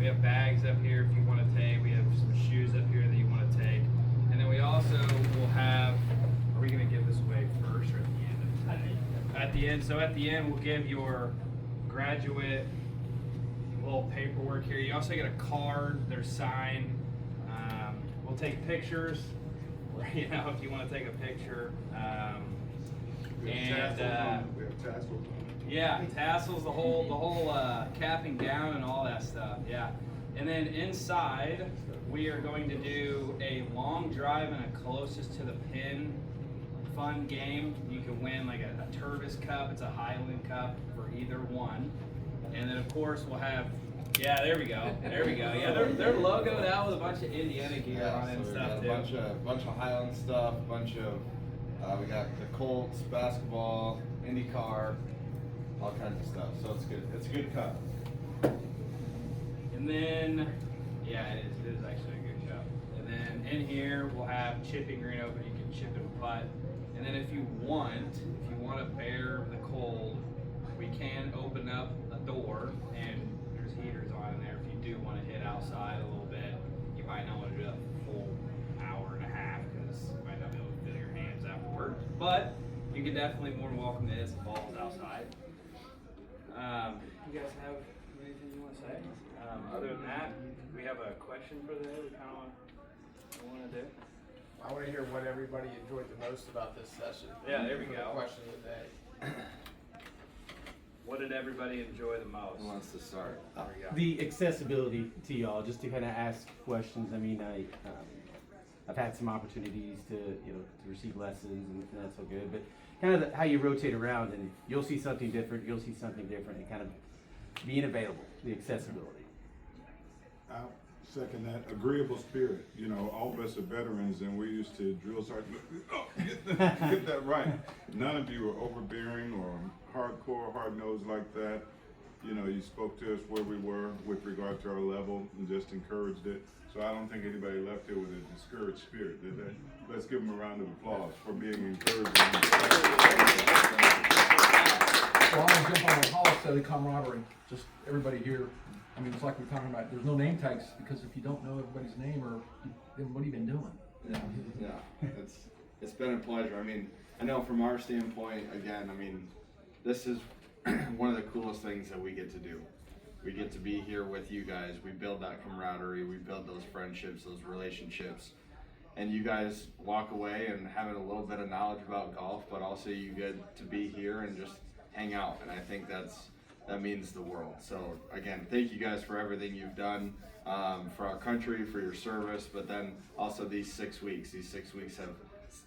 We have bags up here if you want to take. We have some shoes up here that you want to take. And then we also will have, are we going to give this away first or at the end of the day? At the end. So at the end, we'll give your graduate little paperwork here. You also get a card. There's signed. We'll take pictures. You know, if you want to take a picture. We have tassels. Yeah, tassels, the whole cap and gown and all that stuff. Yeah, and then inside we are going to do a long drive and a closest to the pin fun game. You can win like a Turvis Cup. It's a Highland Cup for either one. And then of course we'll have. Yeah, there we go. There we go. Yeah, they're logoed out with a bunch of Indiana gear on it and stuff too. A bunch of Highland stuff, bunch of we got the Colts, basketball, IndyCar, all kinds of stuff. So it's good. It's a good cup. And then, yeah, it is actually a good cup. And then in here we'll have chipping green open. You can chip and putt. And then if you want to bear the cold, we can open up a door and there's heaters on in there. If you do want to hit outside a little bit, you might not want to do that for a full hour and a half because you might not be able to feel your hands afterward. But you can definitely more than welcome to hit some balls outside. You guys have anything you want to say? Other than that, we have a question for the day we kind of want to do. I want to hear what everybody enjoyed the most about this session. Yeah, there we For go. The question of the day. What did everybody enjoy the most? Who wants to start? There we go. The accessibility to y'all, just to kind of ask questions. I mean, I've had some opportunities to receive lessons, and that's so good. But kind of how you rotate around, and you'll see something different. You'll see something different, and kind of being available, the accessibility. I'll second that. Agreeable spirit. You know, all of us are veterans, and we used to drill sergeant. Oh, get that right. None of you were overbearing or hardcore, hard-nosed like that. You know, you spoke to us where we were with regard to our level and just encouraged it. So I don't think anybody left here with a discouraged spirit, did they? Let's give them a round of applause for being encouraged. Well, I want to jump on what Hollis said, the camaraderie. Just everybody here. I mean, it's like we're talking about, there's no name tags, because if you don't know everybody's name, or then what have you been doing? Yeah. It's been a pleasure. I mean, I know from our standpoint, again, I mean, this is one of the coolest things that we get to do. We get to be here with you guys. We build that camaraderie. We build those friendships, those relationships. And you guys walk away and having a little bit of knowledge about golf, but also you get to be here and just hang out. And I think that means the world. So again, thank you guys for everything you've done for our country, for your service, but then also these 6 weeks. These 6 weeks have, it's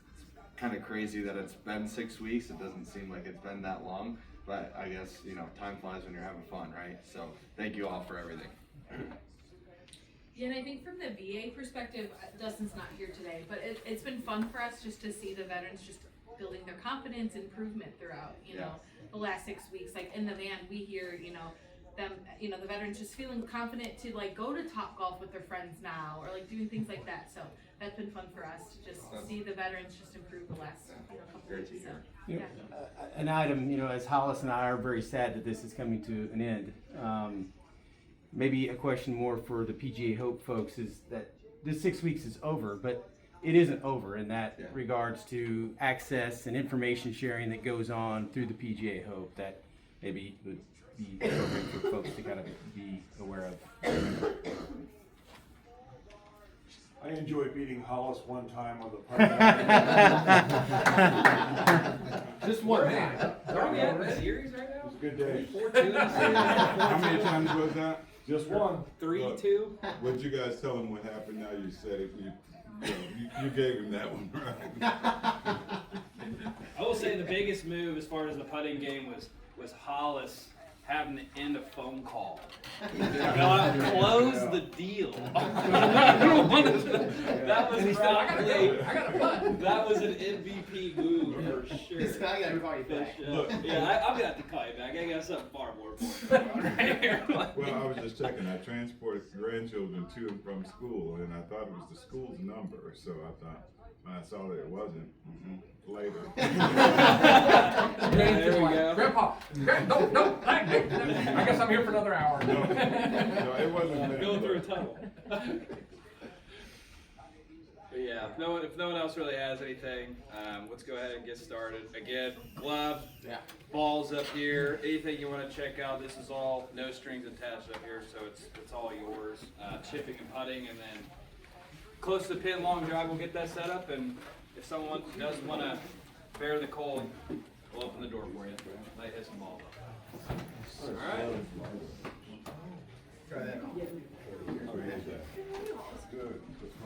kind of crazy that it's been 6 weeks. It doesn't seem like it's been that long, but I guess, you know, time flies when you're having fun, right? So thank you all for everything. Yeah, and I think from the VA perspective, Dustin's not here today, but it's been fun for us just to see the veterans just building their confidence, improvement throughout, you know, the last 6 weeks. Like in the van, we hear, them, the veterans just feeling confident to like go to Top Golf with their friends now, or like doing things like that. So that's been fun for us to just see the veterans just improve the last couple weeks. So, yeah. An item, as Hollis and I are very sad that this is coming to an end. Maybe a question more for the PGA Hope folks is that this 6 weeks is over, but it isn't over in that regards to access and information sharing that goes on through the PGA Hope that maybe would be appropriate for folks to kind of be aware of. I enjoyed beating Hollis one time on the putt. Just one man. Are we at the series right It now? was a good day. 4-2. How many times was that? Just one. 3-2. Would you guys tell him what happened? Now you said it. You gave him that one, right? I will say the biggest move as far as the putting game was Hollis having to end a phone call. Close the deal. That was probably, that was an MVP move for sure. I gotta call you back. Yeah, I'm gonna have to call you back. I got something far more important right here. Well, I was just checking. I transport grandchildren to and from school, and I thought it was the school's number. So I thought when I saw that it wasn't, later. There we go. Grandpa, no, I guess I'm here for another hour. No, it wasn't them. Going through a tunnel. But yeah, if no one else really has anything, let's go ahead and get started. Again, gloves, Yeah. balls up here, anything you want to check out. This is all no strings attached up here, so it's all yours. Chipping and putting, and then close to the pin, long drive, we'll get that set up. And if someone does want to bear the cold, we'll open the door.